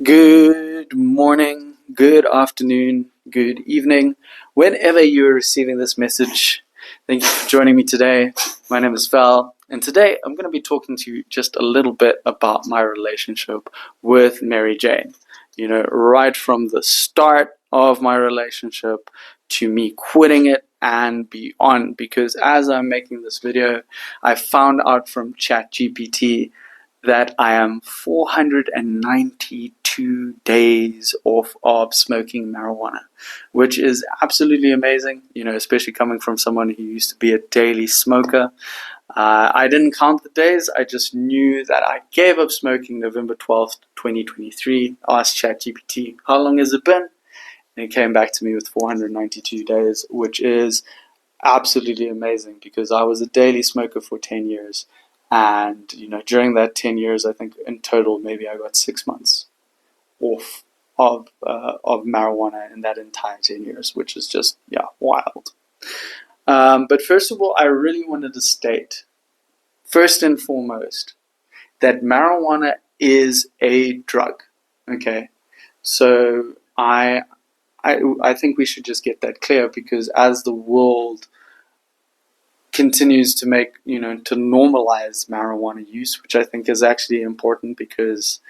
Good morning, good afternoon, good evening. Whenever you're receiving this message, thank you for joining me today. My name is Val, and today I'm going to be talking to you just a little bit about my relationship with Mary Jane. Right from the start of my relationship to me quitting it and beyond, because as I'm making this video, I found out from ChatGPT that I am 492 days off of smoking marijuana, which is absolutely amazing, especially coming from someone who used to be a daily smoker. I didn't count the days, I just knew that I gave up smoking November 12th, 2023, asked ChatGPT, how long has it been? And it came back to me with 492 days, which is absolutely amazing because I was a daily smoker for 10 years. And, during that 10 years, I think in total, maybe I got 6 months off of marijuana in that entire 10 years, which is just, wild. But first of all, I really wanted to state, first and foremost, that marijuana is a drug. Okay. So I think we should just get that clear, because as the world continues to to normalize marijuana use, which I think is actually important because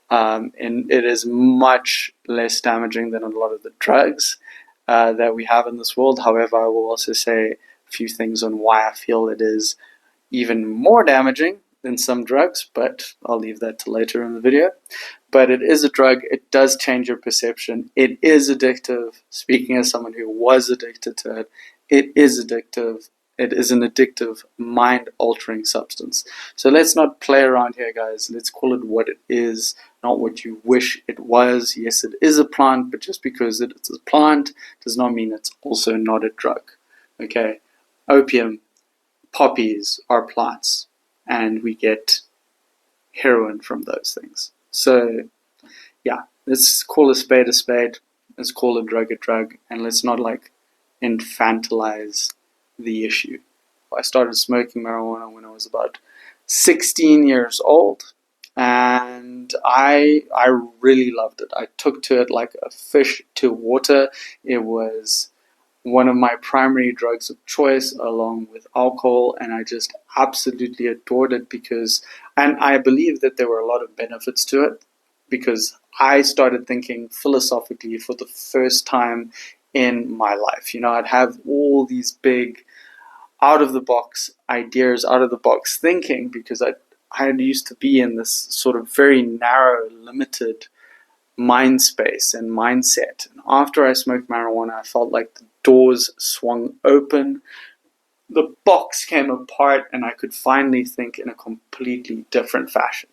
and it is much less damaging than a lot of the drugs that we have in this world. However, I will also say a few things on why I feel it is even more damaging than some drugs, but I'll leave that to later in the video. But it is a drug. It does change your perception. It is addictive. Speaking as someone who was addicted to it, it is addictive. It is an addictive, mind-altering substance. So let's not play around here, guys. Let's call it what it is, not what you wish it was. Yes, it is a plant, but just because it's a plant does not mean it's also not a drug. Okay? Opium, poppies are plants, and we get heroin from those things. So, let's call a spade a spade. Let's call a drug, and let's not infantilize the issue. I started smoking marijuana when I was about 16 years old, and I really loved it. I took to it like a fish to water. It was one of my primary drugs of choice along with alcohol, and I just absolutely adored it and I believe that there were a lot of benefits to it, because I started thinking philosophically for the first time in my life. I'd have all these big out of the box ideas, out of the box thinking, because I used to be in this sort of very narrow, limited mind space and mindset. And after I smoked marijuana, I felt like the doors swung open, the box came apart, and I could finally think in a completely different fashion.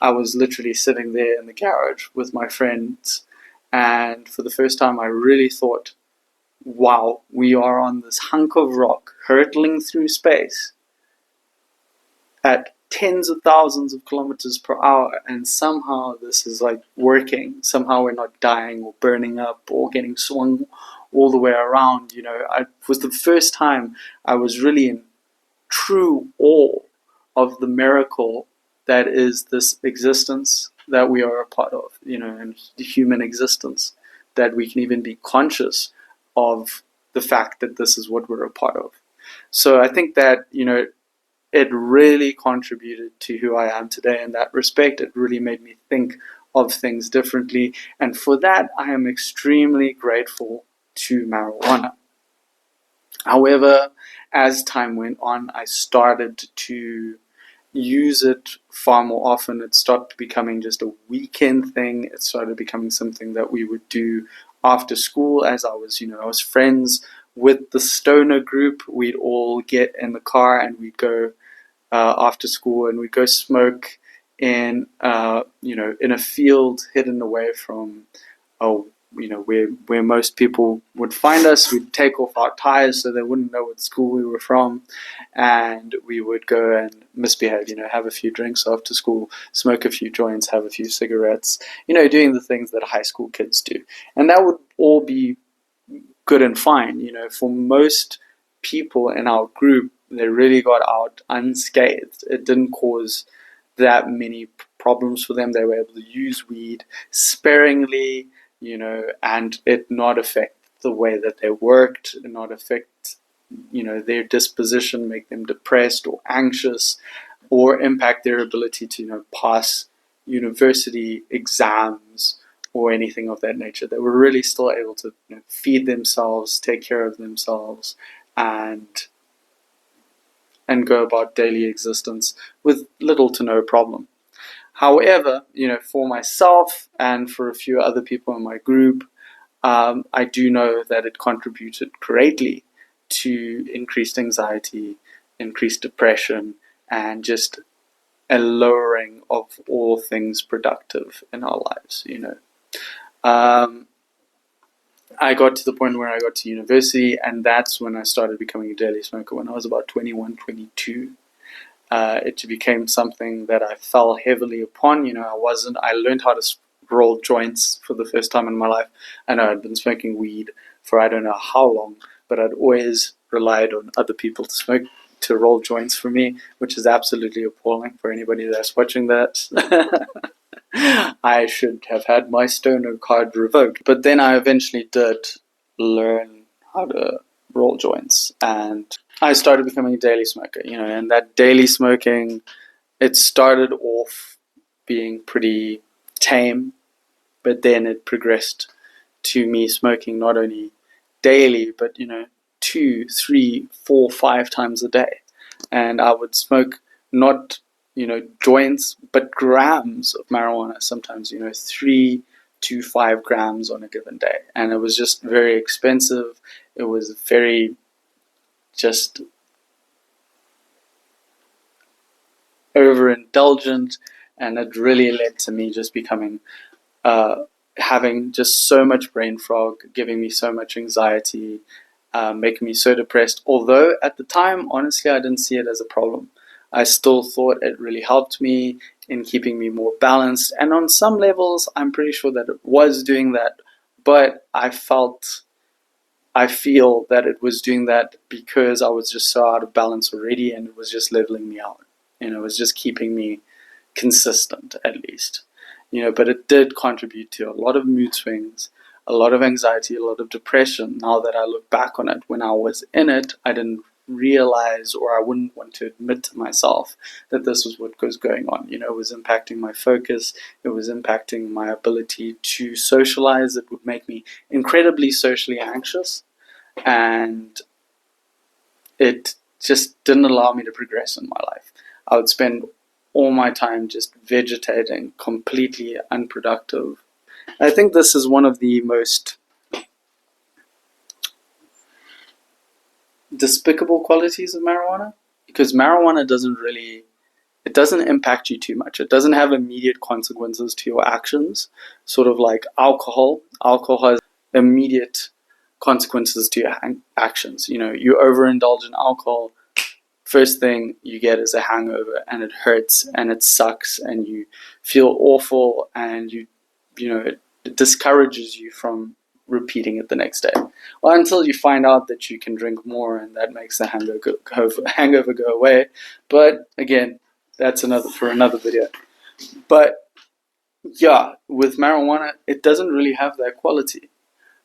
I was literally sitting there in the garage with my friends, and for the first time I really thought, wow, we are on this hunk of rock hurtling through space at tens of thousands of kilometers per hour, and somehow this is working. Somehow we're not dying or burning up or getting swung all the way around. It was the first time I was really in true awe of the miracle that is this existence that we are a part of, and the human existence, that we can even be conscious of the fact that this is what we're a part of. So I think that, it really contributed to who I am today in that respect. It really made me think of things differently. And for that, I am extremely grateful to marijuana. However, as time went on, I started to use it far more often. It started becoming just a weekend thing. It started becoming something that we would do after school, as I was friends with the stoner group. We'd all get in the car and we'd go after school, and we'd go smoke in in a field hidden away from where most people would find us. We'd take off our ties so they wouldn't know what school we were from, and we would go and misbehave, have a few drinks after school, smoke a few joints, have a few cigarettes, doing the things that high school kids do. And that would all be good and fine. For most people in our group, they really got out unscathed. It didn't cause that many problems for them. They were able to use weed sparingly, and it not affect the way that they worked, and not affect, their disposition, make them depressed or anxious, or impact their ability to, pass university exams or anything of that nature. They were really still able to feed themselves, take care of themselves, and go about daily existence with little to no problem. However, for myself and for a few other people in my group, I do know that it contributed greatly to increased anxiety, increased depression, and just a lowering of all things productive in our lives. I got to the point where I got to university, and that's when I started becoming a daily smoker. When I was about 21, 22, it became something that I fell heavily upon. I learned how to roll joints for the first time in my life. I know I'd been smoking weed for I don't know how long, but I'd always relied on other people to roll joints for me, which is absolutely appalling for anybody that's watching that. I should have had my stoner card revoked. But then I eventually did learn how to roll joints, and I started becoming a daily smoker, and that daily smoking, it started off being pretty tame, but then it progressed to me smoking not only daily, but 2, 3, 4, 5 times a day. And I would smoke not joints, but grams of marijuana, sometimes 3 to 5 grams on a given day. And it was just very expensive. It was very just overindulgent, and it really led to me just becoming having just so much brain fog, giving me so much anxiety, making me so depressed. Although at the time, honestly, I didn't see it as a problem. I still thought it really helped me in keeping me more balanced, and on some levels I'm pretty sure that it was doing that, but I feel that it was doing that because I was just so out of balance already, and it was just leveling me out. It was just keeping me consistent, at least. But it did contribute to a lot of mood swings, a lot of anxiety, a lot of depression. Now that I look back on it, when I was in it, I didn't realize, or I wouldn't want to admit to myself, that this was what was going on. It was impacting my focus, it was impacting my ability to socialize. It would make me incredibly socially anxious, and it just didn't allow me to progress in my life. I would spend all my time just vegetating, completely unproductive. I think this is one of the most despicable qualities of marijuana, because marijuana doesn't impact you too much. It doesn't have immediate consequences to your actions, sort of like alcohol. Alcohol has immediate consequences to your actions. You overindulge in alcohol, first thing you get is a hangover, and it hurts and it sucks and you feel awful, and it discourages you from repeating it the next day. Well, until you find out that you can drink more, and that makes the hangover go away. But again, that's for another video. But yeah, with marijuana, it doesn't really have that quality.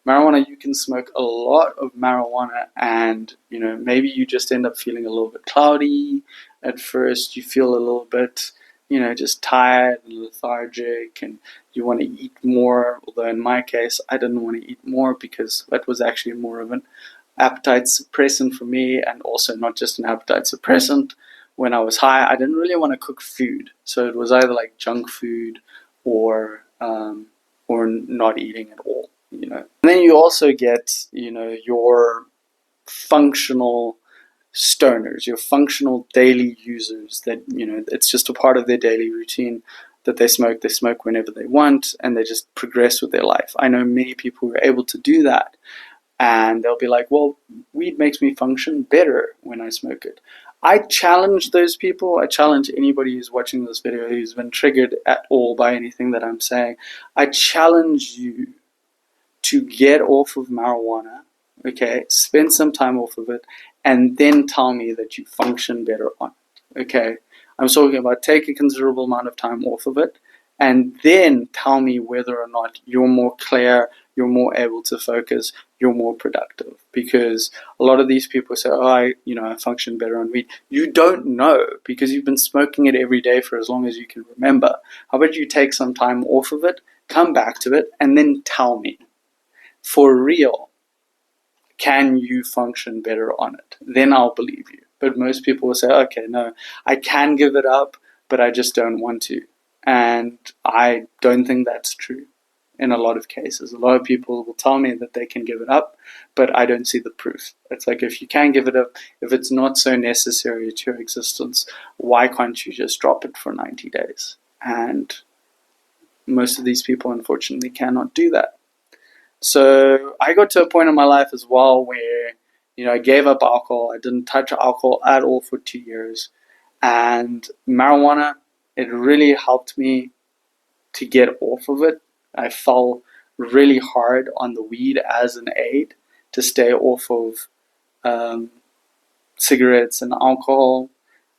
Marijuana, you can smoke a lot of marijuana, and maybe you just end up feeling a little bit cloudy at first. You feel a little bit just tired and lethargic, and you want to eat more. Although in my case, I didn't want to eat more, because that was actually more of an appetite suppressant for me, and also not just an appetite suppressant. When I was high, I didn't really want to cook food, so it was either like junk food or not eating at all. And then you also get your functional stoners, your functional daily users, that it's just a part of their daily routine that they smoke whenever they want, and they just progress with their life. I know many people who are able to do that, and they'll be like, well, weed makes me function better when I smoke it. I challenge those people. I challenge anybody who's watching this video who's been triggered at all by anything that I'm saying. I challenge you to get off of marijuana, okay, spend some time off of it, and then tell me that you function better on it, okay? I'm talking about take a considerable amount of time off of it and then tell me whether or not you're more clear, you're more able to focus, you're more productive. Because a lot of these people say, oh, I function better on weed. You don't know because you've been smoking it every day for as long as you can remember. How about you take some time off of it, come back to it, and then tell me, for real, can you function better on it? Then I'll believe you. But most people will say, okay, no, I can give it up, but I just don't want to. And I don't think that's true in a lot of cases. A lot of people will tell me that they can give it up, but I don't see the proof. It's like, if you can give it up, if it's not so necessary to your existence, why can't you just drop it for 90 days? And most of these people, unfortunately, cannot do that. So I got to a point in my life as well where, I gave up alcohol. I didn't touch alcohol at all for 2 years. And marijuana, it really helped me to get off of it. I fell really hard on the weed as an aid to stay off of cigarettes and alcohol.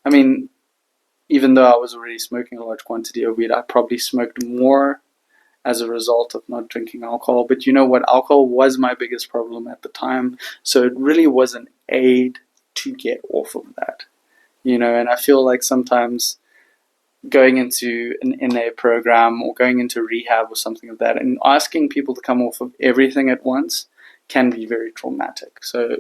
I mean, even though I was already smoking a large quantity of weed, I probably smoked more as a result of not drinking alcohol. But you know what? Alcohol was my biggest problem at the time. So it really was an aid to get off of that. And I feel like sometimes going into an NA program or going into rehab or something like that and asking people to come off of everything at once can be very traumatic. So,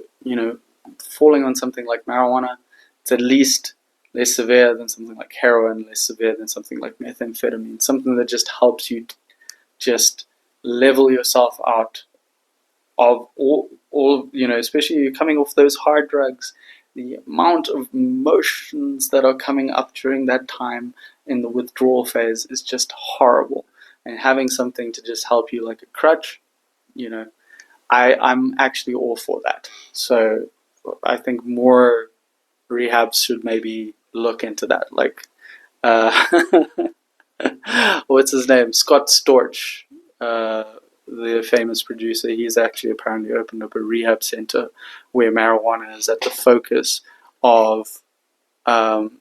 falling on something like marijuana, it's at least less severe than something like heroin, less severe than something like methamphetamine, something that just helps you just level yourself out of all especially coming off those hard drugs. The amount of emotions that are coming up during that time in the withdrawal phase is just horrible. And having something to just help you like a crutch, I'm actually all for that. So I think more rehabs should maybe look into that. Like, what's his name? Scott Storch, the famous producer. He's actually apparently opened up a rehab center where marijuana is at the focus of the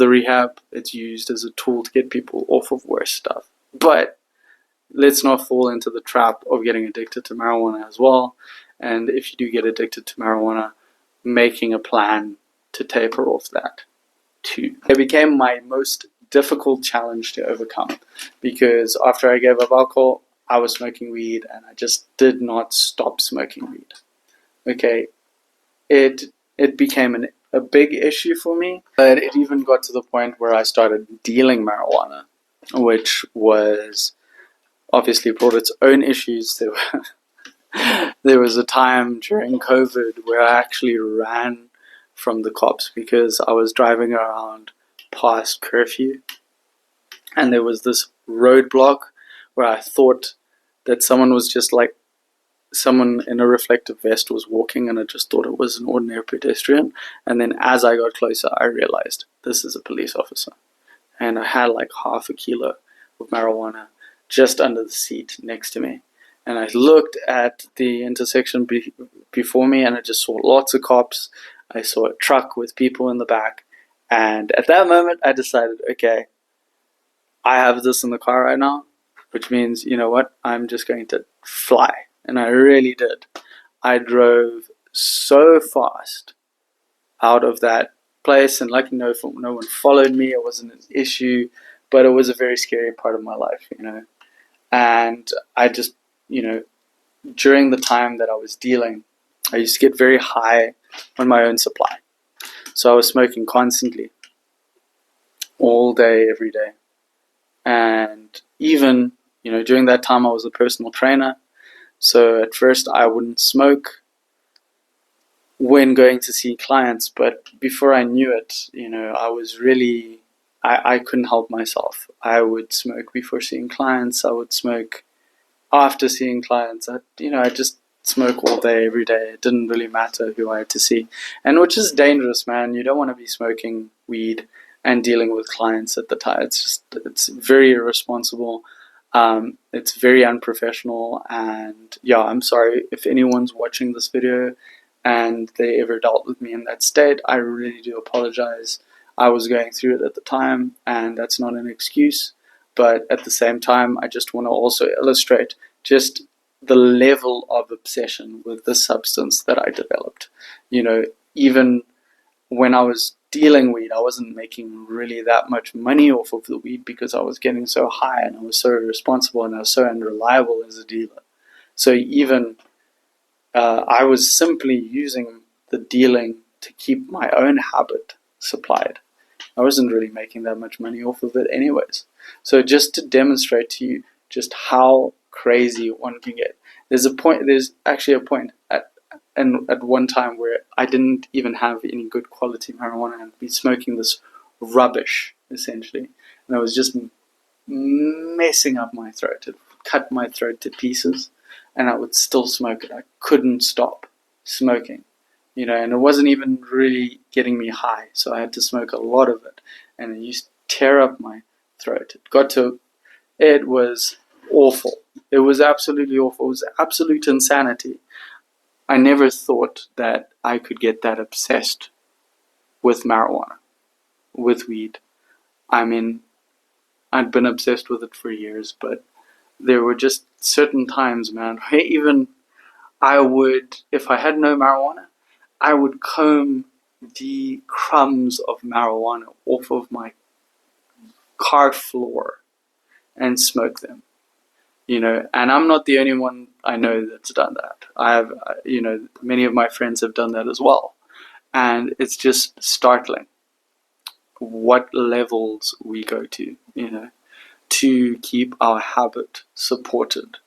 rehab. It's used as a tool to get people off of worse stuff. But let's not fall into the trap of getting addicted to marijuana as well. And if you do get addicted to marijuana, making a plan to taper off that too. It became my most difficult challenge to overcome because after I gave up alcohol, I was smoking weed and I just did not stop smoking weed. Okay, it became a big issue for me, but it even got to the point where I started dealing marijuana, which was obviously brought its own issues. There was a time during COVID where I actually ran from the cops because I was driving around past curfew and there was this roadblock where I thought that someone was just like someone in a reflective vest was walking and I just thought it was an ordinary pedestrian. And then as I got closer, I realized this is a police officer. And I had like half a kilo of marijuana just under the seat next to me. And I looked at the intersection before me and I just saw lots of cops. I saw a truck with people in the back. And at that moment, I decided, okay, I have this in the car right now, which means, you know what, I'm just going to fly. And I really did. I drove so fast out of that place, and luckily no one followed me. It wasn't an issue, but it was a very scary part of my life, And I just, during the time that I was dealing, I used to get very high on my own supply. So I was smoking constantly, all day, every day. And even, during that time I was a personal trainer. So at first I wouldn't smoke when going to see clients, but before I knew it, I was really, I couldn't help myself. I would smoke before seeing clients. I would smoke after seeing clients. I just smoke all day, every day. It didn't really matter who I had to see. And which is dangerous, man. You don't want to be smoking weed and dealing with clients at the time. It's very irresponsible. It's very unprofessional. And yeah, I'm sorry if anyone's watching this video and they ever dealt with me in that state. I really do apologize. I was going through it at the time, and that's not an excuse. But at the same time, I just want to also illustrate just the level of obsession with the substance that I developed. Even when I was dealing weed, I wasn't making really that much money off of the weed because I was getting so high and I was so irresponsible and I was so unreliable as a dealer. So even I was simply using the dealing to keep my own habit supplied. I wasn't really making that much money off of it anyways. So just to demonstrate to you just how crazy one can get. There's actually a point at one time where I didn't even have any good quality marijuana and I'd be smoking this rubbish essentially. And I was just messing up my throat. It cut my throat to pieces and I would still smoke it. I couldn't stop smoking. And it wasn't even really getting me high, so I had to smoke a lot of it, and it used to tear up my throat. It was awful. It was absolutely awful. It was absolute insanity. I never thought that I could get that obsessed with marijuana, with weed. I mean, I'd been obsessed with it for years, but there were just certain times, man, even I would, if I had no marijuana, I would comb the crumbs of marijuana off of my car floor and smoke them. And I'm not the only one I know that's done that. I have, many of my friends have done that as well. And it's just startling what levels we go to keep our habit supported,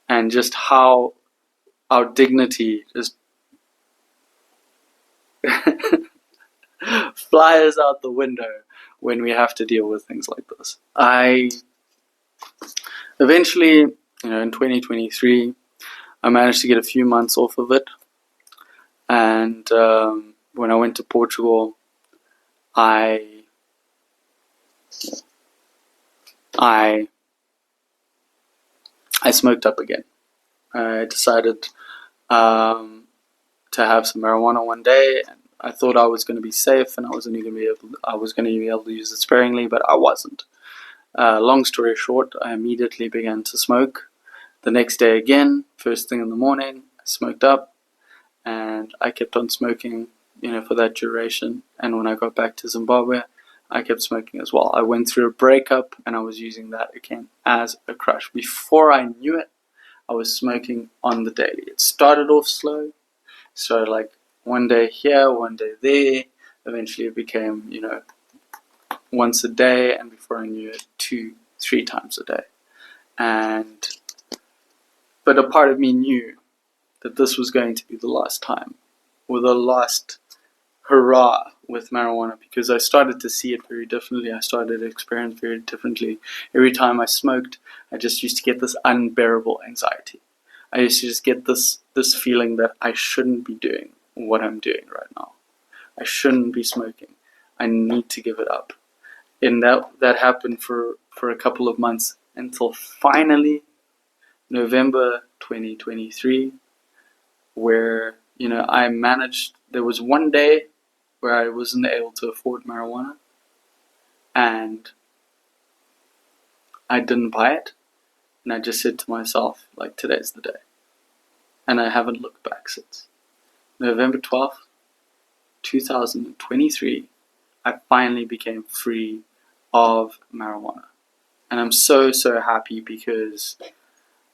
and just how our dignity just flies out the window when we have to deal with things like this. I eventually, in 2023, I managed to get a few months off of it. And when I went to Portugal, I smoked up again. I decided to have some marijuana one day, and I thought I was going to be safe and I was going to be able to use it sparingly, but I wasn't. Long story short, I immediately began to smoke. The next day again, first thing in the morning, I smoked up, and I kept on smoking, for that duration. And when I got back to Zimbabwe, I kept smoking as well. I went through a breakup, and I was using that again as a crush. Before I knew it, I was smoking on the daily. It started off slow, so like one day here, one day there. Eventually it became, once a day, and before I knew it, 2-3 times a day. But a part of me knew that this was going to be the last time, or the last hurrah with marijuana, because I started to see it very differently. I started to experience very differently. Every time I smoked, I just used to get this unbearable anxiety. I used to just get this feeling that I shouldn't be doing what I'm doing right now. I shouldn't be smoking. I need to give it up. And that happened for a couple of months, until finally November 2023, where I managed. There was one day where I wasn't able to afford marijuana, and I didn't buy it, and I just said to myself, like, today's the day. And I haven't looked back since. November 12th, 2023, I finally became free of marijuana. And I'm so happy, because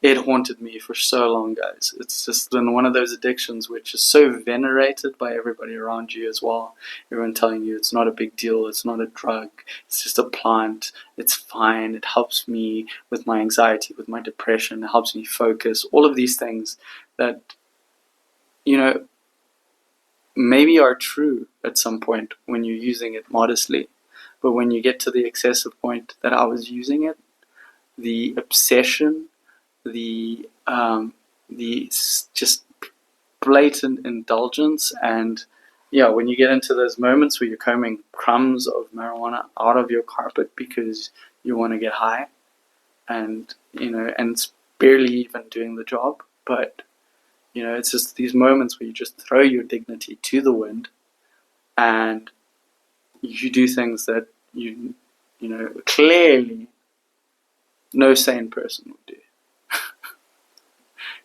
it haunted me for so long, guys. It's just been one of those addictions which is so venerated by everybody around you as well. Everyone telling you it's not a big deal, it's not a drug, it's just a plant, it's fine, it helps me with my anxiety, with my depression, it helps me focus. All of these things that, maybe are true at some point when you're using it modestly. But when you get to the excessive point that I was using it, the obsession, the just blatant indulgence, and when you get into those moments where you're combing crumbs of marijuana out of your carpet because you want to get high, and and it's barely even doing the job, but it's just these moments where you just throw your dignity to the wind, and you do things that clearly no sane person would do.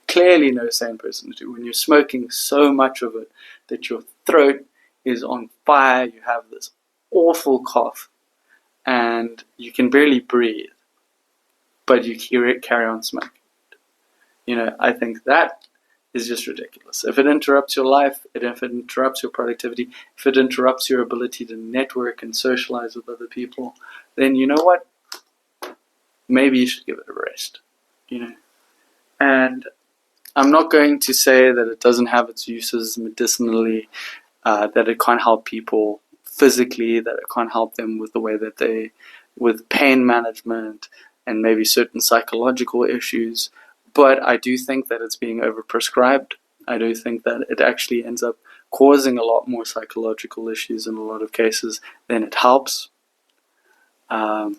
Clearly no sane person would do. When you're smoking so much of it that your throat is on fire, you have this awful cough, and you can barely breathe, but you carry on smoking. I think that is just ridiculous. If it interrupts your life, if it interrupts your productivity, if it interrupts your ability to network and socialize with other people, then you know what? Maybe you should give it a rest. And I'm not going to say that it doesn't have its uses medicinally, that it can't help people physically, that it can't help them with the way that with pain management and maybe certain psychological issues. But I do think that it's being overprescribed. I do think that it actually ends up causing a lot more psychological issues in a lot of cases than it helps. I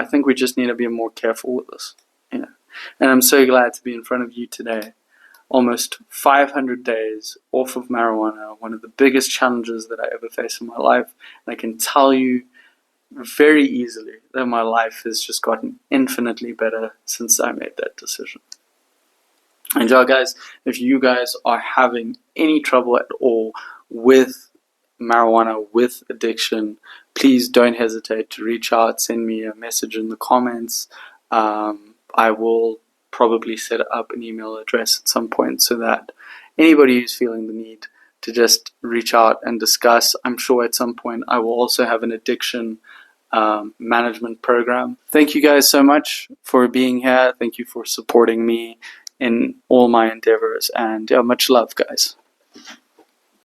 think we just need to be more careful with this. And I'm so glad to be in front of you today. Almost 500 days off of marijuana, one of the biggest challenges that I ever faced in my life. And I can tell you very easily that my life has just gotten infinitely better since I made that decision. And guys, if you guys are having any trouble at all with marijuana, with addiction, please don't hesitate to reach out, send me a message in the comments. I will probably set up an email address at some point so that anybody who's feeling the need to just reach out and discuss. I'm sure at some point I will also have an addiction management program. Thank you guys so much for being here. Thank you for supporting me in all my endeavors, and much love, guys.